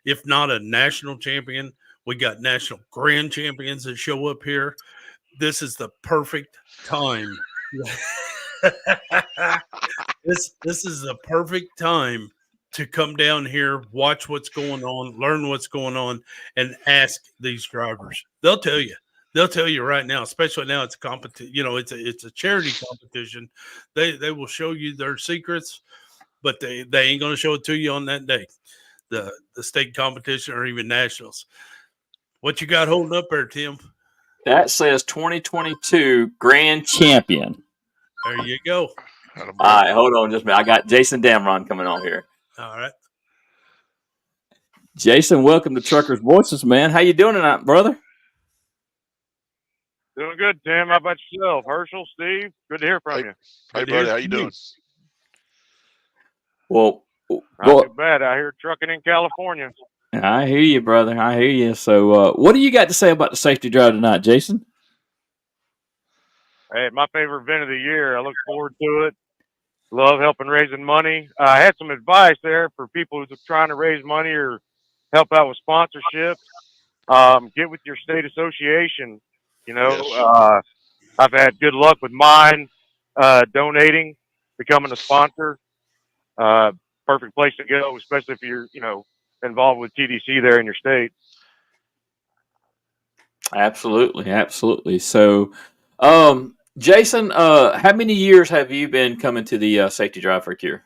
if not a national champion. We got national grand champions that show up here. This is the perfect time. This is the perfect time to come down here, watch what's going on, learn what's going on, and ask these drivers. They'll tell you. They'll tell you right now, especially now it's a competition. It's a charity competition. They will show you their secrets, but they ain't going to show it to you on that day, the state competition or even nationals. What you got holding up there, Tim? That says 2022 Grand Champion. There you go. All right, hold on just a minute. I got Jason Damron coming on here. All right. Jason, welcome to Truckers Voices, man. How you doing tonight, brother? Doing good, Tim. How about yourself? Hershel, Steve, good to hear from you. Hey, buddy, how you doing? Well, not too bad. I hear trucking in California. I hear you, brother. I hear you. So what do you got to say about the Saftey Drive tonight, Jason? Hey, my favorite event of the year. I look forward to it. Love helping raising money. I had some advice there for people who's trying to raise money or help out with sponsorships. Get with your state association. Yes. I've had good luck with mine, donating, becoming a sponsor. Perfect place to go, especially if you're, involved with TDC there in your state. Absolutely. Absolutely. So, Jason, how many years have you been coming to the Saftey Drive for Cure?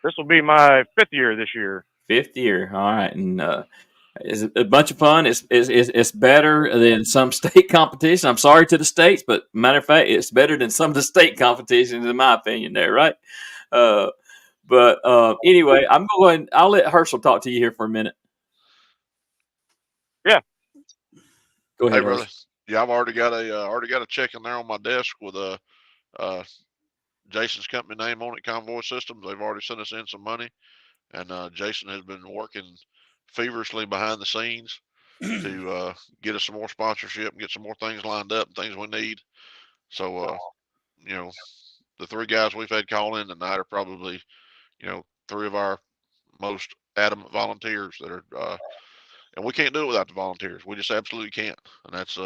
This will be my 5th year this year. 5th year. All right. And it's a bunch of fun. It's better than some state competition. I'm sorry to the states, but matter of fact, it's better than some of the state competitions, in my opinion, there, right? But anyway, I'm going. I'll let Hershel talk to you here for a minute. Yeah. Go ahead, Hey, brother. Hershel. Yeah, I've already got a check in there on my desk with Jason's company name on it, Convoy Systems. They've already sent us in some money, and Jason has been working feverishly behind the scenes to get us some more sponsorship and get some more things lined up and things we need. So, the 3 guys we've had call in tonight are probably, 3 of our most adamant volunteers that are and we can't do it without the volunteers. We just absolutely can't. And that's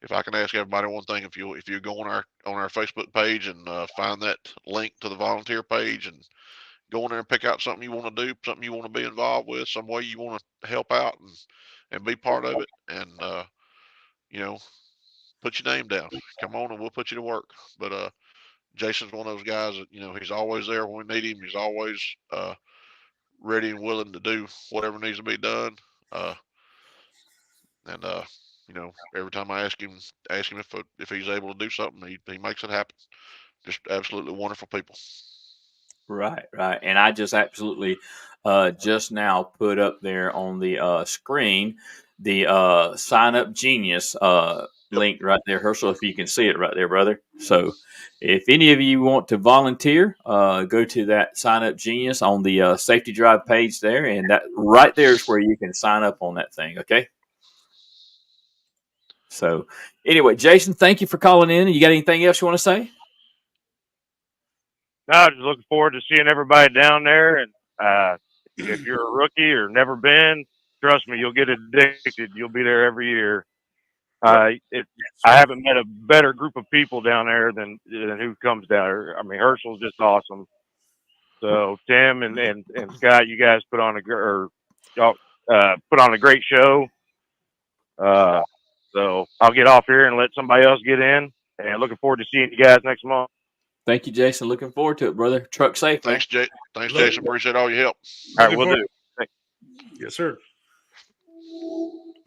if I can ask everybody one thing, if you go on our Facebook page and find that link to the volunteer page and go in there and pick out something you want to do, something you want to be involved with, some way you want to help out and be part of it, and you know, put your name down. Come on, and we'll put you to work. But Jason's one of those guys that he's always there when we need him. He's always ready and willing to do whatever needs to be done. Uh, and every time I ask him if he's able to do something, he makes it happen. Just absolutely wonderful people. Right, right. And I just absolutely just now put up there on the screen the Sign Up Genius Yep. link right there, Herschel, if you can see it right there, brother. So if any of you want to volunteer, go to that Sign Up Genius on the Saftey Drive page there, and that right there is where you can sign up on that thing, okay? So anyway, Jason, thank you for calling in. You got anything else you want to say? No, just looking forward to seeing everybody down there. And if you're a rookie or never been, trust me, you'll get addicted. You'll be there every year. I haven't met a better group of people down there than who comes down there. I mean, Hershel's just awesome. So Tim and Scott, you guys put on a great show. So I'll get off here and let somebody else get in. And looking forward to seeing you guys next month. Thank you, Jason. Looking forward to it, brother. Truck safe. Thanks, Thanks, Jason. Appreciate all your help. All right, we'll do. Yes, sir.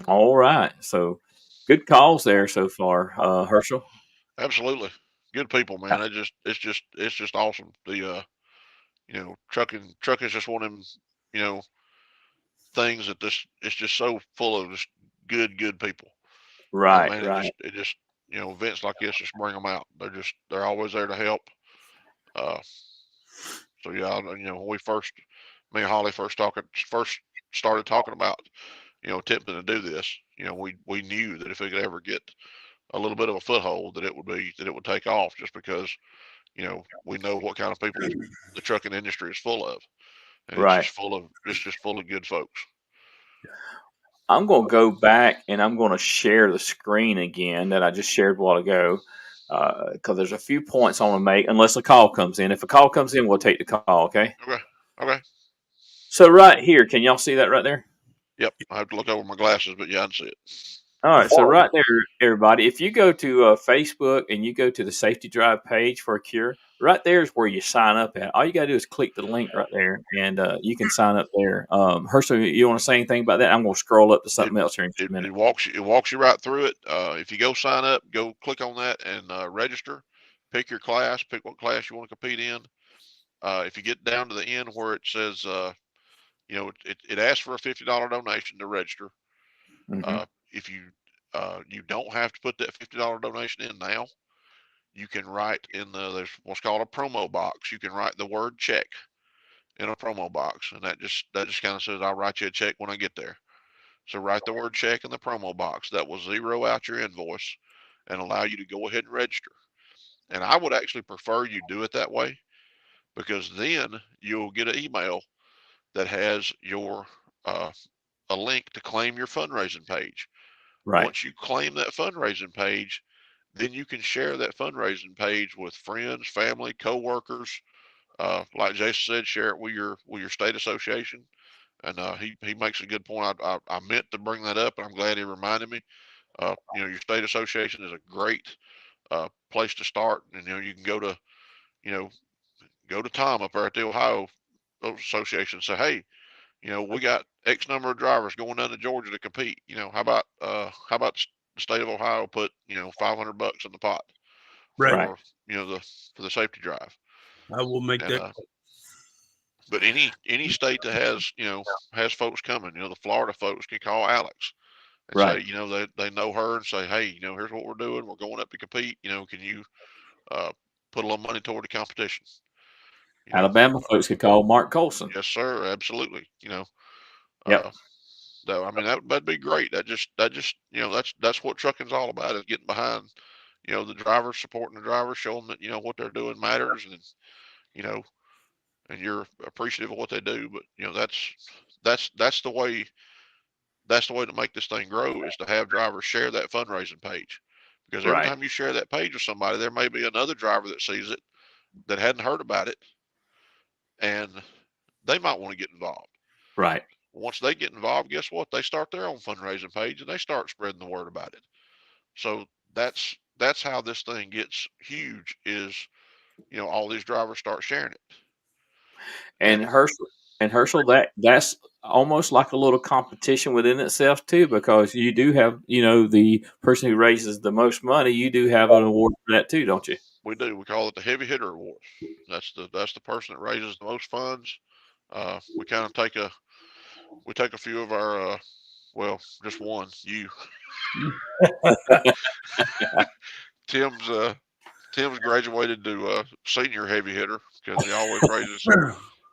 All right. So good calls there so far, Herschel. Absolutely. Good people, man. It's just awesome. The trucking is just one of them, things that it's just so full of just good people. Right, Man, right. it just events like this just bring them out. They're always there to help. So yeah, when me and Holly first started talking about attempting to do this, we knew that if we could ever get a little bit of a foothold, that it would take off, just because we know what kind of people the trucking industry is full of, and Right. it's just full of good folks. I'm going to go back and I'm going to share the screen again that I just shared a while ago, because there's a few points I want to make, unless a call comes in. If a call comes in, we'll take the call, okay? Okay. So right here, can y'all see that right there? Yep. I have to look over my glasses, but yeah, I can see it. All right, so right there, everybody, if you go to Facebook and you go to the Saftey Drive page for a cure, right there is where you sign up at. All you got to do is click the link right there, and you can sign up there. Herschel, you want to say anything about that? I'm going to scroll up to something else here in just a minute. It walks you right through it. If you go sign up, go click on that and register. Pick your class. Pick what class you want to compete in. If you get down to the end where it says, it asks for a $50 donation to register. Mm-hmm. If you don't have to put that $50 donation in now. You can write there's what's called a promo box. You can write the word check in a promo box, and that just kind of says, I'll write you a check when I get there. So write the word check in the promo box. That will zero out your invoice and allow you to go ahead and register. And I would actually prefer you do it that way, because then you'll get an email that has your a link to claim your fundraising page. Right. Once you claim that fundraising page, then you can share that fundraising page with friends, family, coworkers. Like Jason said, share it with your state association. And he makes a good point. I meant to bring that up, and I'm glad he reminded me. Your state association is a great place to start. And you can go to Tom up there at the Ohio Association and say, hey, we got X number of drivers going down to Georgia to compete. How about the state of Ohio put $500 in the pot Right. for the Saftey Drive. I will make that. But any state that has folks coming, the Florida folks can call Alex and Right. say, they know her, and say, hey, here's what we're doing. We're going up to compete. Can you put a little money toward the competition? Alabama folks could call Mark Colson. Yes, sir. Absolutely. Yep. Though, I mean, that'd be great. That's what trucking's all about, is getting behind, the drivers, supporting the drivers, showing that, what they're doing matters, and, and you're appreciative of what they do. But, that's the way that's the way to make this thing grow, is to have drivers share that fundraising page. Because every Right. time you share that page with somebody, there may be another driver that sees it that hadn't heard about it, and they might want to get involved. Right. Once they get involved, guess what? They start their own fundraising page and they start spreading the word about it. So that's how this thing gets huge, is, all these drivers start sharing it. And Herschel, that's almost like a little competition within itself too, because you do have, the person who raises the most money, you do have an award for that too, don't you? We do. We call it the heavy hitter award. That's the person that raises the most funds. We kind of take a few of our just one, you. Tim's graduated to senior heavy hitter because he always raises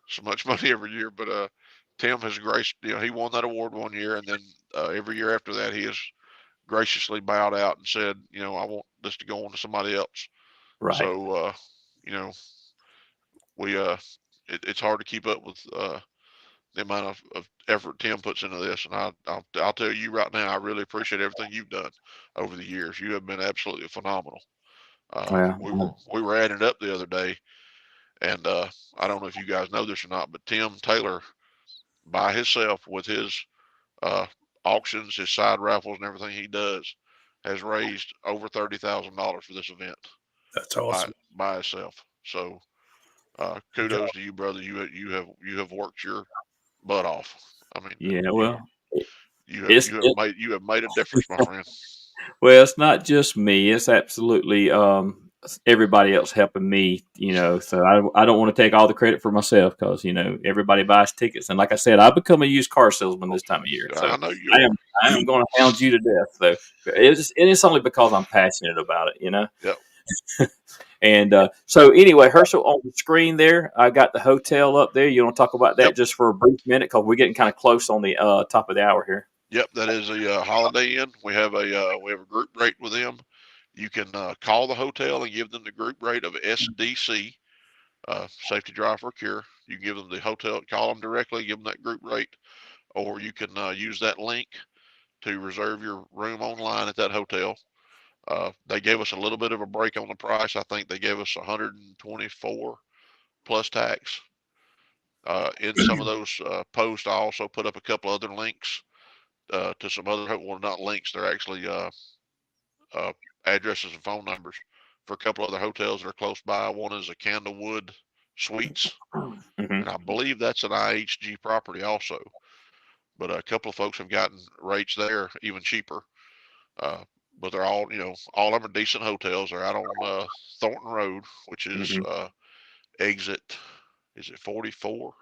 so much money every year. But Tim has graced, he won that award one year, and then every year after that, he has graciously bowed out and said, I want this to go on to somebody else. Right. So, we it's hard to keep up with the amount of effort Tim puts into this, and I'll tell you right now, I really appreciate everything you've done over the years. You have been absolutely phenomenal. We were adding it up the other day, and I don't know if you guys know this or not, but Tim Taylor, by himself, with his auctions, his side raffles, and everything he does, has raised over $30,000 for this event. That's awesome. By himself. So kudos to you, brother. You have worked your butt off. I mean, yeah. Well, you have made a difference, my friend. Well, it's not just me; it's absolutely everybody else helping me. So I don't want to take all the credit for myself, because everybody buys tickets, and like I said, I've become a used car salesman this time of year. So I know you. I am going to hound you to death. So it's only because I'm passionate about it. Yep. And so anyway, Herschel, on the screen there, I got the hotel up there. You want to talk about that just for a brief minute, because we're getting kind of close on the top of the hour here. Yep, that is a Holiday Inn. We have a group rate with them. You can call the hotel and give them the group rate of SDC, Saftey Drive for Cure. You can give them the hotel, call them directly, give them that group rate, or you can use that link to reserve your room online at that hotel. They gave us a little bit of a break on the price. I think they gave us $124 plus tax. In some of those posts, I also put up a couple other links to some other, well, not links, they're actually addresses and phone numbers for a couple other hotels that are close by. One is a Candlewood Suites, and I believe that's an IHG property also. But a couple of folks have gotten rates there even cheaper. But they're all, all of them are decent hotels. They're out on Thornton Road, which is exit, is it 44?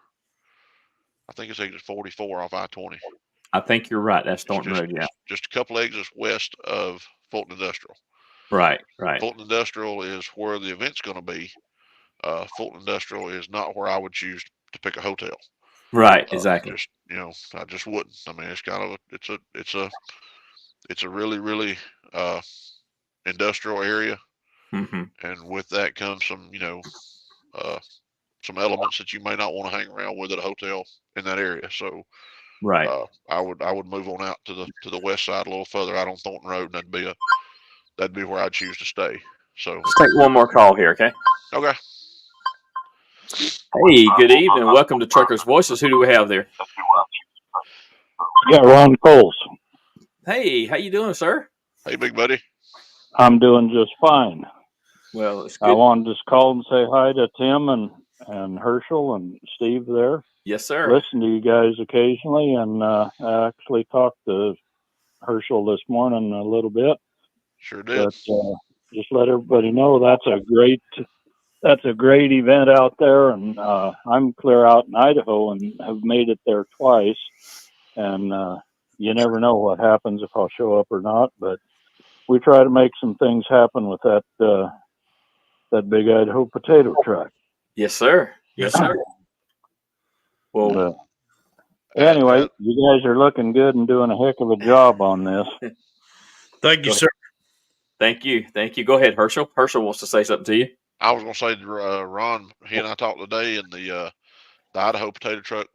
I think it's exit 44 off I-20. I think you're right. That's Thornton Road, yeah. Just a couple exits west of Fulton Industrial. Right. Fulton Industrial is where the event's going to be. Fulton Industrial is not where I would choose to pick a hotel. Right, exactly. I just wouldn't. I mean, it's kind of it's a really, really industrial area, and with that comes some, some elements that you may not want to hang around with at a hotel in that area. So, right, I would move on out to the west side a little further out on Thornton Road, and that'd be where I'd choose to stay. So let's take one more call here, okay? Okay. Hey, good evening. Welcome to Truckers Voices. Who do we have there? Yeah, Ron Coles. Hey, how you doing, sir? Hey, big buddy. I'm doing just fine. Well, it's good. I wanted to just call and say hi to Tim and Herschel and Steve there. Yes, sir. Listen to you guys occasionally, and I actually talked to Herschel this morning a little bit. Sure did. But just let everybody know that's a great event out there, and I'm clear out in Idaho and have made it there twice, and you never know what happens if I'll show up or not, but we try to make some things happen with that big Idaho potato truck. Yes, sir. Yes, sir. Well, anyway, you guys are looking good and doing a heck of a job on this. Thank you, sir. Thank you. Go ahead, Herschel. Herschel wants to say something to you. I was going to say, Ron, he and I talked today, and the Idaho potato truck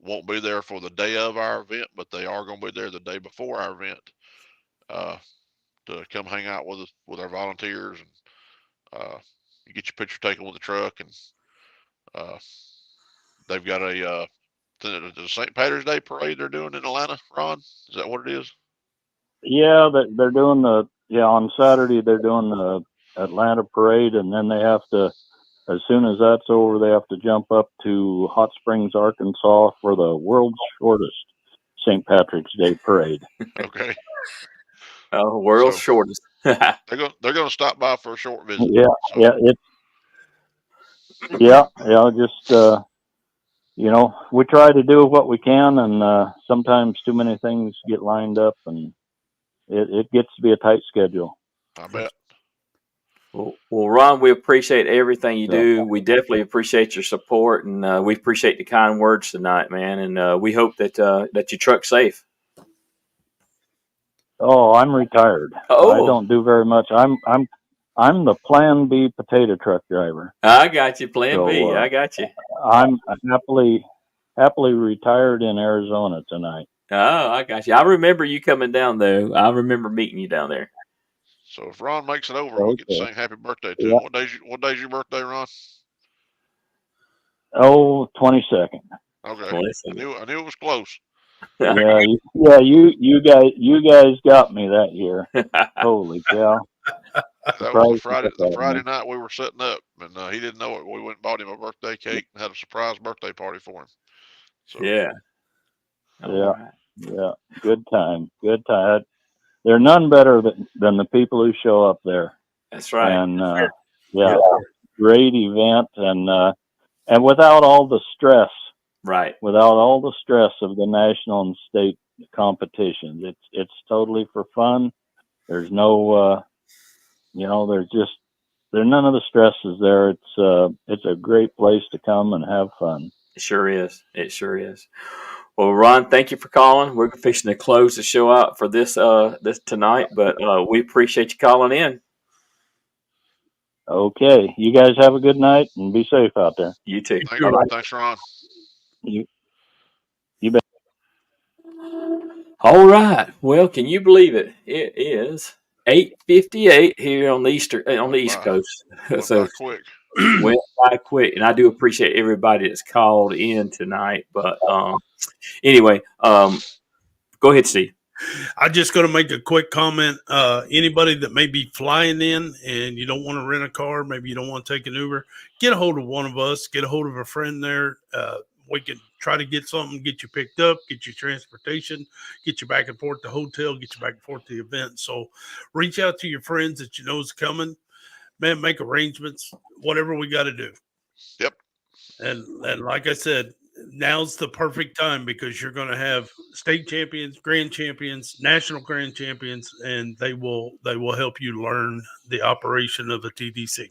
won't be there for the day of our event, but they are going to be there the day before our event to come hang out with us, with our volunteers, and you get your picture taken with the truck, and they've got the St. Patrick's Day parade they're doing in Atlanta. Ron, is that what it is? Yeah, they're doing on Saturday they're doing the Atlanta parade, and then they have to, as soon as that's over, they have to jump up to Hot Springs, Arkansas for the world's shortest St. Patrick's Day parade. Okay. Oh, world's shortest. they're gonna stop by for a short visit. Yeah, just we try to do what we can, and sometimes too many things get lined up, and it gets to be a tight schedule. I bet. Well, Ron, we appreciate everything you do. We definitely appreciate your support, and we appreciate the kind words tonight, man. And we hope that your truck's safe. Oh, I'm retired. Oh. I don't do very much. I'm the Plan B potato truck driver. I got you, Plan B. I got you. I'm happily retired in Arizona tonight. Oh, I got you. I remember you coming down, though. I remember meeting you down there. So if Ron makes it over, we'll get to sing happy birthday to him. What day's your birthday, Ron? Oh, 22nd. Okay. I knew it was close. You guys got me that year. Holy cow. That was the Friday night we were setting up, and he didn't know it. We went and bought him a birthday cake and had a surprise birthday party for him. So. Yeah. Yeah. Good time. They're none better than the people who show up there. That's right. And great event, and without all the stress. Right. Without all the stress of the national and state competitions, it's totally for fun. There's no, there's none of the stresses there. It's a great place to come and have fun. It sure is. Well, Ron, thank you for calling. We're fixing to close the show out for this tonight, but we appreciate you calling in. Okay, you guys have a good night and be safe out there. You too. Thanks, Ron. You bet. All right. Well, can you believe it? It is 8:58 here on the East Coast. So quick. Went by quick, and I do appreciate everybody that's called in tonight. But anyway, go ahead, Steve. I'm just going to make a quick comment. Anybody that may be flying in and you don't want to rent a car, maybe you don't want to take an Uber, get a hold of one of us, get a hold of a friend there. We can try to get something, get you picked up, get you transportation, get you back and forth to the hotel, get you back and forth to the event. So reach out to your friends that you know is coming. Man, make arrangements, whatever we got to do. Yep. And like I said, now's the perfect time because you're going to have state champions, grand champions, national grand champions, and they will help you learn the operation of a TDC.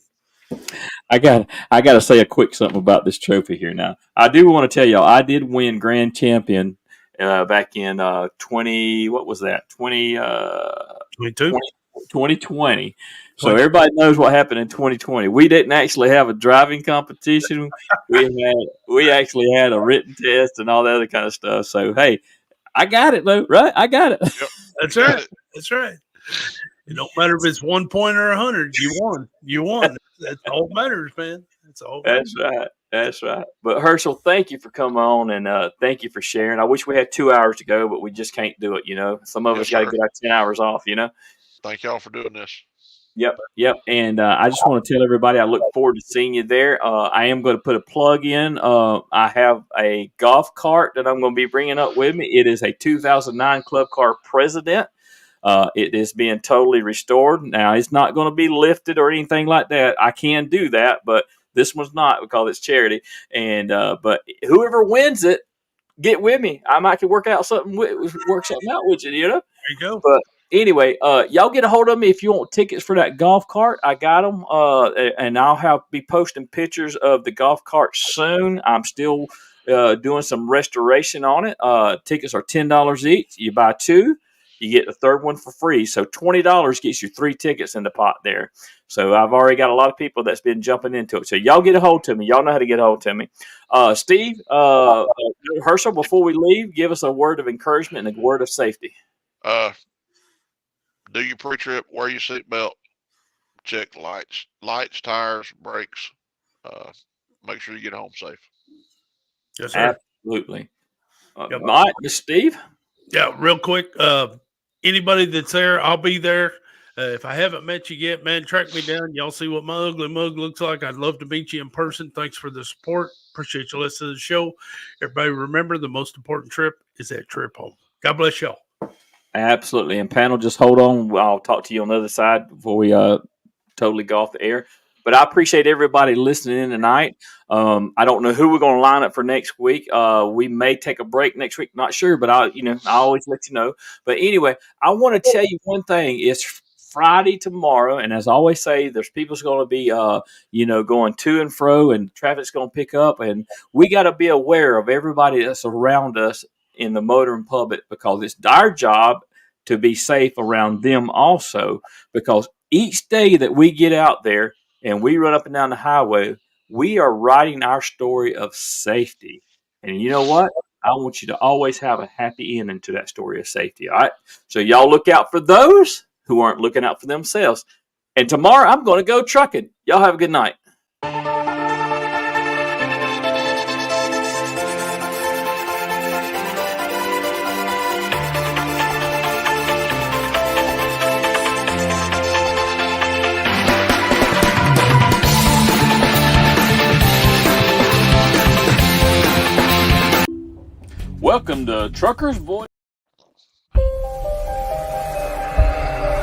I got to say a quick something about this trophy here. Now, I do want to tell y'all I did win grand champion back in 2020. So everybody knows what happened in 2020. We didn't actually have a driving competition. We actually had a written test and all that other kind of stuff. So hey, I got it though, right? I got it. Yep. That's right. That's right. It don't matter if it's 1 point or 100. You won. You won. That's all that matters, man. That's all. That's right. That's right. But Hershel, thank you for coming on and thank you for sharing. I wish we had 2 hours to go, but we just can't do it. You know, some of us got to get our 10 hours off. You know. Thank y'all for doing this. Yep. And I just want to tell everybody I look forward to seeing you there. I am going to put a plug in. I have a golf cart that I'm going to be bringing up with me. It is a 2009 Club Car President. It is being totally restored. Now, it's not going to be lifted or anything like that. I can do that, but this one's not because it's charity. And but whoever wins it, get with me. I might work something out with you, you know? There you go. But anyway, y'all get a hold of me if you want tickets for that golf cart. I got them, and I'll be posting pictures of the golf cart soon. I'm still doing some restoration on it. Tickets are $10 each. You buy 2, you get the third one for free. So $20 gets you 3 tickets in the pot there. So I've already got a lot of people that's been jumping into it. So y'all get a hold to me. Y'all know how to get a hold to me. Steve, Hershel, before we leave, give us a word of encouragement and a word of safety. Do your pre-trip, wear your seatbelt, check lights, tires, brakes. Make sure you get home safe. Yes, sir. Absolutely. Yep. Mike, Steve? Yeah, real quick. Anybody that's there, I'll be there. If I haven't met you yet, man, track me down. Y'all see what my ugly mug looks like. I'd love to meet you in person. Thanks for the support. Appreciate you listening to the show. Everybody remember, the most important trip is that trip home. God bless y'all. Absolutely. And panel, just hold on. I'll talk to you on the other side before we totally go off the air. But I appreciate everybody listening in tonight. I don't know who we're going to line up for next week. We may take a break next week. Not sure, but I always let you know. But anyway, I want to tell you one thing. It's Friday tomorrow, and as I always say, there's people's going to be going to and fro, and traffic's going to pick up, and we got to be aware of everybody that's around us in the motoring public, because it's our job to be safe around them also, because each day that we get out there and we run up and down the highway, we are writing our story of safety. And you know what? I want you to always have a happy ending to that story of safety. All right. So y'all look out for those who aren't looking out for themselves. And tomorrow I'm going to go trucking. Y'all have a good night. Welcome to Trucker's Voice.